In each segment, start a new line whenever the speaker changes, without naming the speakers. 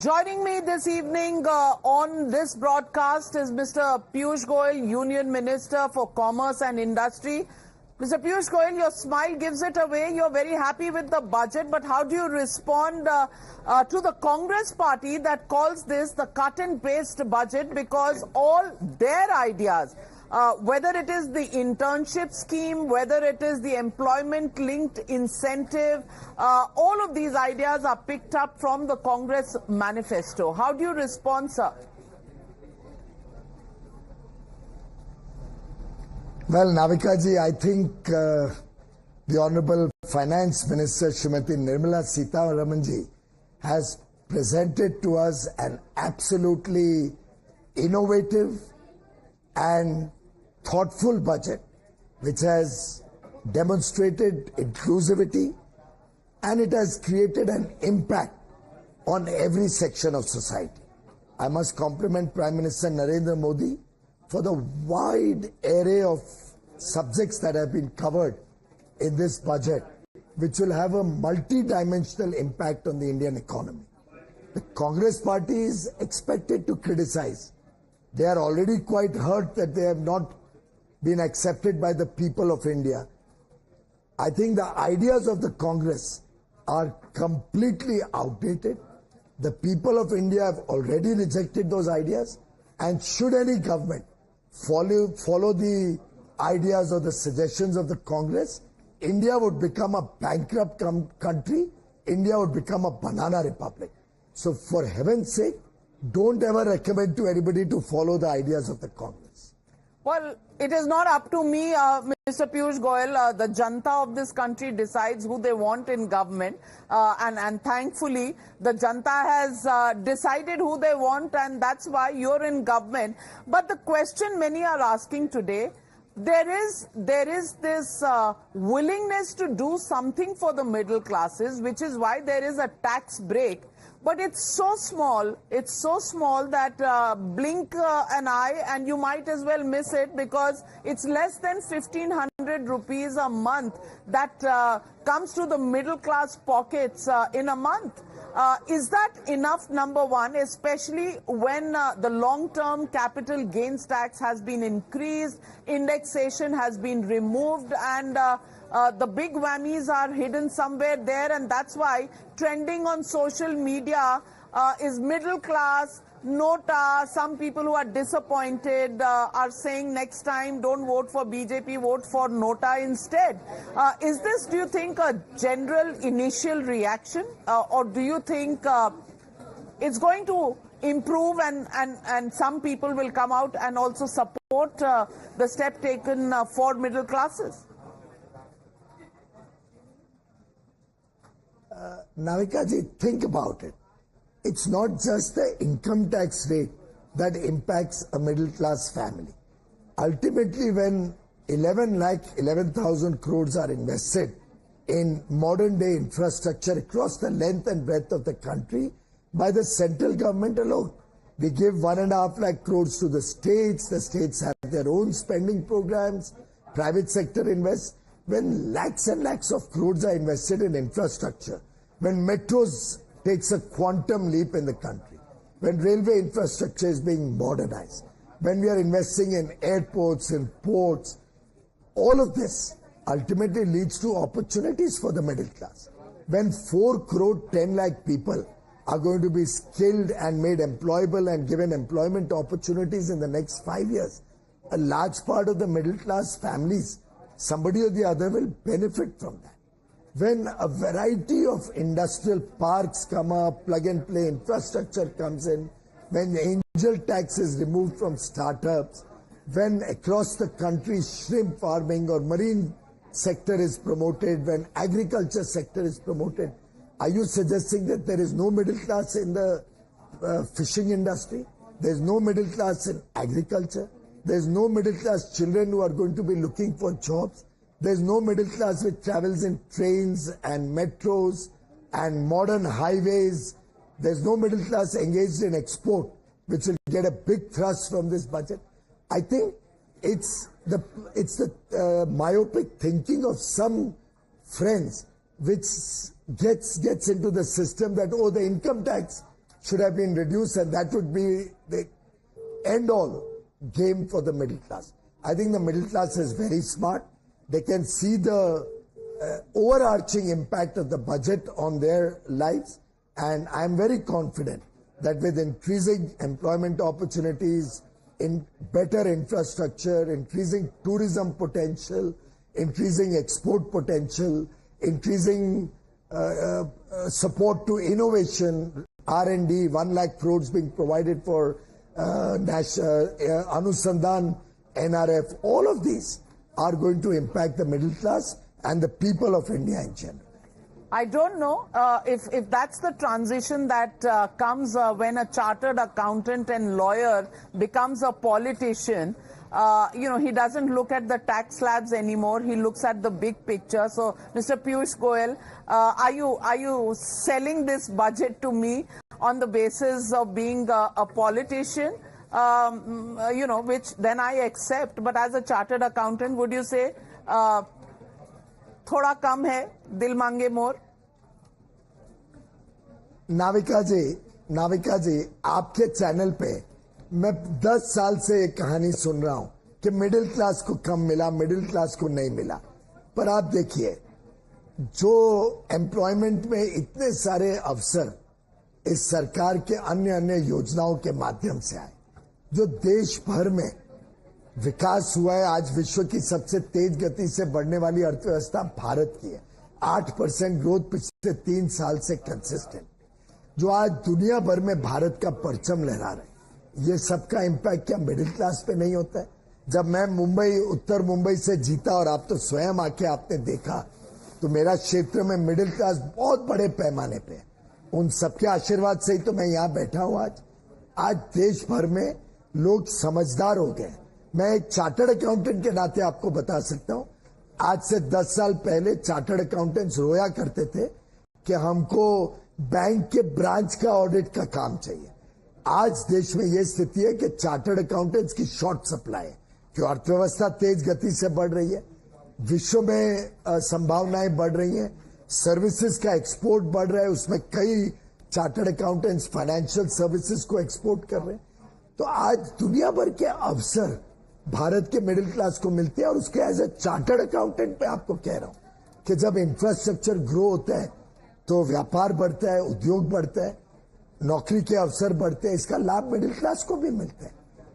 Joining me this evening on this broadcast is Mr. Piyush Goyal, Union Minister for Commerce and Industry. Mr. Piyush Goyal, your smile gives it away. You're very happy with the budget, but how do you respond to the Congress party that calls this the cut and paste budget, because all their ideas, whether it is the internship scheme, whether it is the employment-linked incentive, all of these ideas are picked up from the Congress manifesto. How do you respond, sir?
Well, Navika ji, I think the Honorable Finance Minister Srimati Nirmala Sitharaman ji has presented to us an absolutely innovative and thoughtful budget which has demonstrated inclusivity, and it has created an impact on every section of society. I must compliment Prime Minister Narendra Modi for the wide array of subjects that have been covered in this budget, which will have a multi-dimensional impact on the Indian economy. The Congress party is expected to criticize. They are already quite hurt that they have not been accepted by the people of India. I think the ideas of the Congress are completely outdated. The people of India have already rejected those ideas, and should any government follow the ideas or the suggestions of the Congress, India would become a bankrupt country. India would become a banana republic. So for heaven's sake, don't ever recommend to anybody to follow the ideas of the Congress.
Well, it is not up to me, Mr. Piyush Goyal. The Janta of this country decides who they want in government. And thankfully, the Janta has decided who they want, and that's why you're in government. But the question many are asking today, there is this willingness to do something for the middle classes, which is why there is a tax break. But it's so small that blink an eye and you might as well miss it, because it's less than 1,500 rupees a month that comes to the middle class pockets in a month. Is that enough, number one, especially when the long-term capital gains tax has been increased, indexation has been removed, and the big whammies are hidden somewhere there, and that's why trending on social media is middle class, Nota. Some people who are disappointed are saying next time don't vote for BJP, vote for Nota instead. Is this, do you think, a general initial reaction, or do you think it's going to improve and some people will come out and also support the step taken for middle classes?
Navika ji, think about it. It's not just the income tax rate that impacts a middle class family. Ultimately, when 11,000 crores are invested in modern day infrastructure across the length and breadth of the country by the central government alone, we give 1.5 lakh crores to the states have their own spending programs, private sector invests. When lakhs and lakhs of crores are invested in infrastructure, when metros takes a quantum leap in the country, when railway infrastructure is being modernized, when we are investing in airports and ports, all of this ultimately leads to opportunities for the middle class. When 4 crore 10 lakh people are going to be skilled and made employable and given employment opportunities in the next 5 years, a large part of the middle class families, somebody or the other, will benefit from that. When a variety of industrial parks come up, plug-and-play infrastructure comes in, when the angel tax is removed from startups, when across the country shrimp farming or marine sector is promoted, when agriculture sector is promoted, are you suggesting that there is no middle class in the fishing industry? There is no middle class in agriculture? There is no middle class children who are going to be looking for jobs? There's no middle class which travels in trains and metros and modern highways. There's no middle class engaged in export, which will get a big thrust from this budget. I think it's the myopic thinking of some friends which gets into the system that, oh, the income tax should have been reduced, and that would be the end all game for the middle class. I think the middle class is very smart. They can see the overarching impact of the budget on their lives, and I'm very confident that with increasing employment opportunities, in better infrastructure, increasing tourism potential, increasing export potential, increasing support to innovation, R&D, 1 lakh crores being provided for Anusandhan, NRF, all of these are going to impact the middle class and the people of India in general.
I don't know if that's the transition that comes when a chartered accountant and lawyer becomes a politician. He doesn't look at the tax slabs anymore. He looks at the big picture. So, Mr. Piyush Goyal, are you selling this budget to me on the basis of being a politician? Which then I accept. But as a chartered accountant, would you say, थोड़ा कम है, दिल मांगे मोर?
नाविका जी, आपके channel पे मैं 10 साल से एक कहानी सुन रहा हूं कि मिडिल क्लास को कम मिला, मिडिल क्लास को नहीं मिला। पर आप देखिए, जो एम्प्लॉयमेंट में इतने सारे अवसर इस सरकार के अन्य योजनाओं के माध्यम से आए, जो देश भर में विकास हुआ है। आज विश्व की सबसे तेज गति से बढ़ने वाली अर्थव्यवस्था भारत की है। 8% ग्रोथ पिछले 3 साल से कंसिस्टेंट, जो आज दुनिया भर में भारत का परचम लहरा रहे। ये सबका इम्पैक्ट क्या मिडिल क्लास पे नहीं होता है? जब मैं उत्तर मुंबई से जीता, और आप तो स्वयं आके आपने देखा, तो मेरा क्षेत्र में मिडिल क्लास बहुत बड़े पैमाने पे है। उन सबके आशीर्वाद से ही तो मैं यहाँ बैठा हूँ। आज देश भर में लोग समझदार हो गए। मैं एक चार्टर्ड अकाउंटेंट के नाते आपको बता सकता हूं, आज से 10 साल पहले चार्टर्ड अकाउंटेंट्स रोया करते थे कि हमको बैंक के ब्रांच का ऑडिट का काम चाहिए। आज देश में यह स्थिति है कि चार्टर्ड अकाउंटेंट्स की शॉर्ट सप्लाई है, क्यों? अर्थव्यवस्था तेज गति से बढ़ रही है, विश्व में संभावनाएं बढ़ रही हैं, सर्विसेज का एक्सपोर्ट बढ़ रहा है, उसमें कई चार्टर्ड अकाउंटेंट्स फाइनेंशियल सर्विसेज को एक्सपोर्ट कर रहे हैं। तो आज दुनिया भर के अवसर भारत के मिडिल क्लास को मिलते हैं। और उसके एज ए चार्टर्ड अकाउंटेंट पे आपको कह रहा हूं कि जब इंफ्रास्ट्रक्चर ग्रो होता है तो व्यापार बढ़ता है, उद्योग बढ़ता है, नौकरी के अवसर बढ़ते हैं, इसका लाभ मिडिल क्लास को भी मिलता है।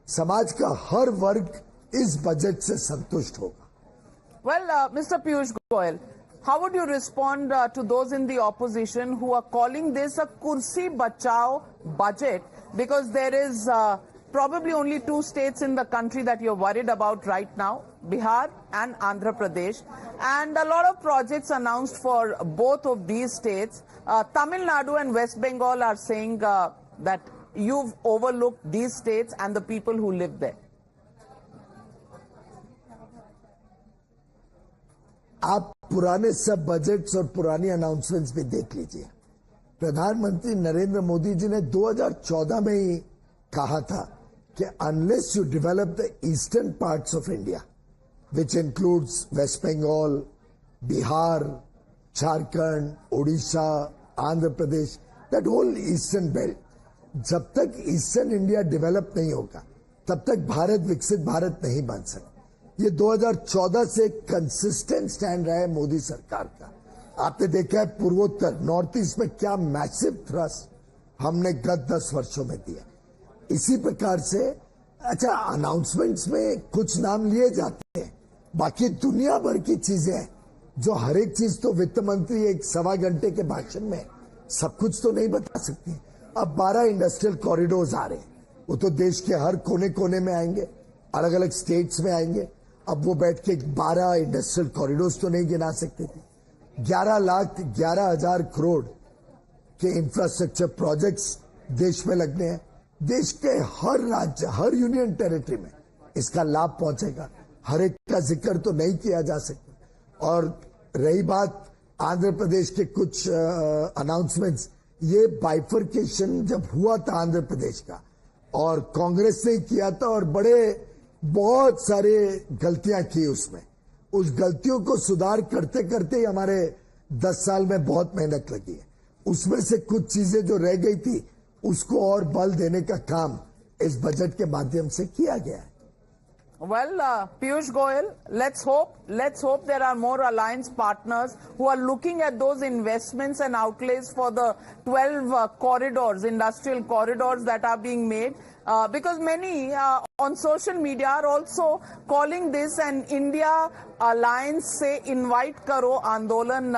समाज का हर वर्ग इस बजट से संतुष्ट होगा।
Well, Mr. Piyush Goyal, how would you respond to those in the opposition who are calling this a kursi bachao budget, because there is probably only 2 states in the country that you're worried about right now, Bihar and Andhra Pradesh, and a lot of projects announced for both of these states. Tamil Nadu and West Bengal are saying that you've overlooked these states and the people who live there.
आप पुराने सब budgets और पुरानी announcements भी देख लीजिए। प्रधानमंत्री नरेंद्र मोदी जी ने 2014 में ही कहा था कि unless you develop the eastern parts of India, which includes West Bengal, Bihar, Jharkhand, Odisha, Andhra Pradesh, that whole eastern belt, जब तक ईस्टर्न इंडिया डेवलप नहीं होगा तब तक भारत विकसित भारत नहीं बन सकता। ये 2014 से कंसिस्टेंट स्टैंड रहा है मोदी सरकार का। आपने देखा है पूर्वोत्तर, नॉर्थ ईस्ट में क्या मैसिव थ्रस्ट हमने गत 10 वर्षों में दिया। इसी प्रकार से अच्छा, अनाउंसमेंट्स में कुछ नाम लिए जाते हैं, बाकी दुनिया भर की चीजें हैं, जो हर एक चीज तो वित्त मंत्री एक 1.25 घंटे के भाषण में सब कुछ तो नहीं बता सकती। अब 12 इंडस्ट्रियल कॉरिडोर्स आ रहे हैं, वो तो देश के हर कोने कोने में आएंगे, अलग अलग स्टेट्स में आएंगे। अब वो बैठ के 12 इंडस्ट्रियल कॉरिडोर्स तो नहीं गिना सकते थे। 11,11,000 करोड़ के इंफ्रास्ट्रक्चर प्रोजेक्ट्स देश में लगने हैं। देश के हर राज्य, हर यूनियन टेरिटरी में इसका लाभ पहुंचेगा। हर एक का जिक्र तो नहीं किया जा सकता। और रही बात आंध्र प्रदेश के कुछ अनाउंसमेंट्स, ये बाइफर्केशन जब हुआ था आंध्र प्रदेश का, और कांग्रेस ने किया था, और बहुत सारे गलतियां की उसमें। उस गलतियों को सुधार करते करते ही हमारे 10 साल में बहुत मेहनत लगी है। उसमें से कुछ चीजें जो रह गई थी उसको और बल देने का काम इस बजट के माध्यम से किया गया है.
Well, Piyush Goyal, let's hope there are more alliance partners who are looking at those investments and outlays for the 12 corridors, industrial corridors that are being made. Because many on social media are also calling this an India alliance, say, invite karo Andolan,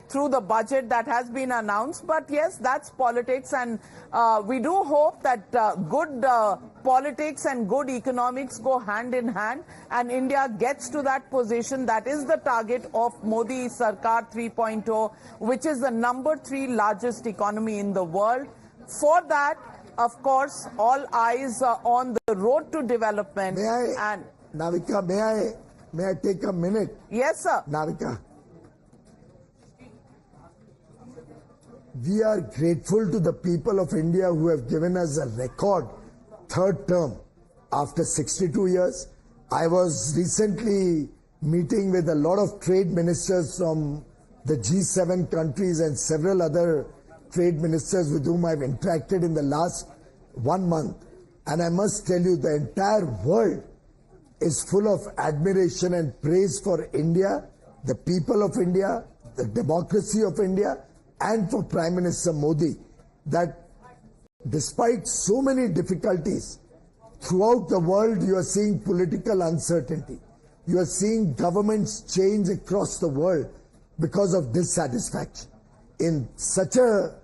through the budget that has been announced. But yes, that's politics, and we do hope that good politics and good economics go hand in hand, and India gets to that position. That is the target of Modi Sarkar 3.0, which is the number 3 largest economy in the world. For that, of course, all eyes are on the road to development.
Navika, may I take a minute?
Yes, sir.
Navika. We are grateful to the people of India who have given us a record third term after 62 years. I was recently meeting with a lot of trade ministers from the G7 countries and several other trade ministers with whom I've interacted in the last 1 month. And I must tell you, the entire world is full of admiration and praise for India, the people of India, the democracy of India, and for Prime Minister Modi, that despite so many difficulties throughout the world, you are seeing political uncertainty. You are seeing governments change across the world because of dissatisfaction. In such a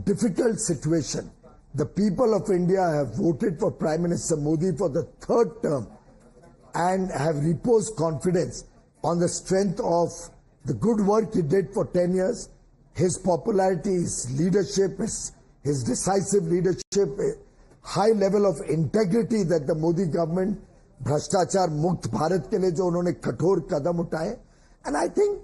difficult situation, the people of India have voted for Prime Minister Modi for the third term and have reposed confidence on the strength of the good work he did for 10 years, his popularity, his leadership, his decisive leadership, a high level of integrity that the Modi government, Bhrashtachar Mukt Bharat ke liye jo unhone kathor kadam uठाए. And I think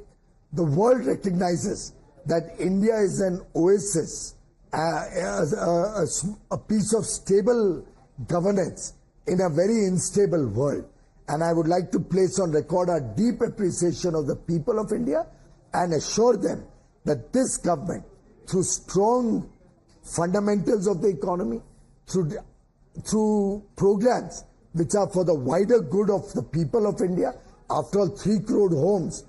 the world recognizes that India is an oasis, a piece of stable governance in a very unstable world. And I would like to place on record our deep appreciation of the people of India and assure them that this government, through strong fundamentals of the economy, through programs which are for the wider good of the people of India, after all 3 crore homes,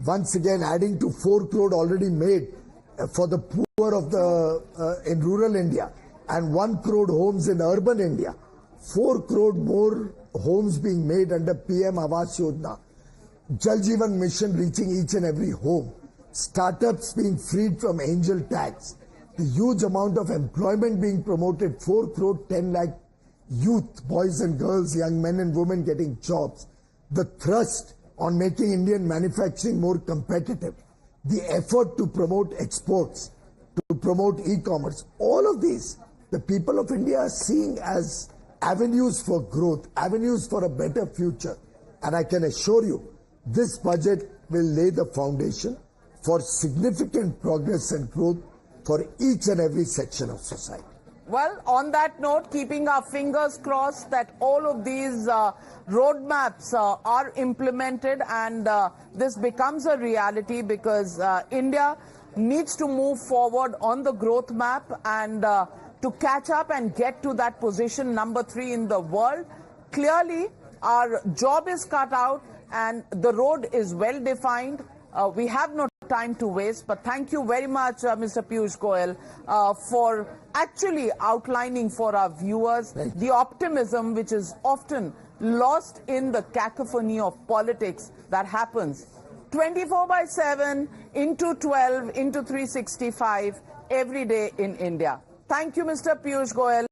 once again adding to 4 crore already made for the poor of in rural India, and 1 crore homes in urban India, 4 crore more homes being made under PM Awas Yojana, Jal Jeevan Mission reaching each and every home, startups being freed from angel tax, the huge amount of employment being promoted, 4 crore 10 lakh youth, boys and girls, young men and women getting jobs, the thrust on making Indian manufacturing more competitive, the effort to promote exports, to promote e-commerce, all of these, the people of India are seeing as avenues for growth, avenues for a better future. And I can assure you, this budget will lay the foundation for significant progress and growth for each and every section of society.
Well, on that note, keeping our fingers crossed that all of these roadmaps are implemented and this becomes a reality, because India needs to move forward on the growth map and to catch up and get to that position number 3 in the world. Clearly, our job is cut out and the road is well defined. We have no time to waste, but thank you very much, Mr. Piyush Goyal, for actually outlining for our viewers the optimism which is often lost in the cacophony of politics that happens 24/7, into 12, into 365 every day in India. Thank you, Mr. Piyush Goyal.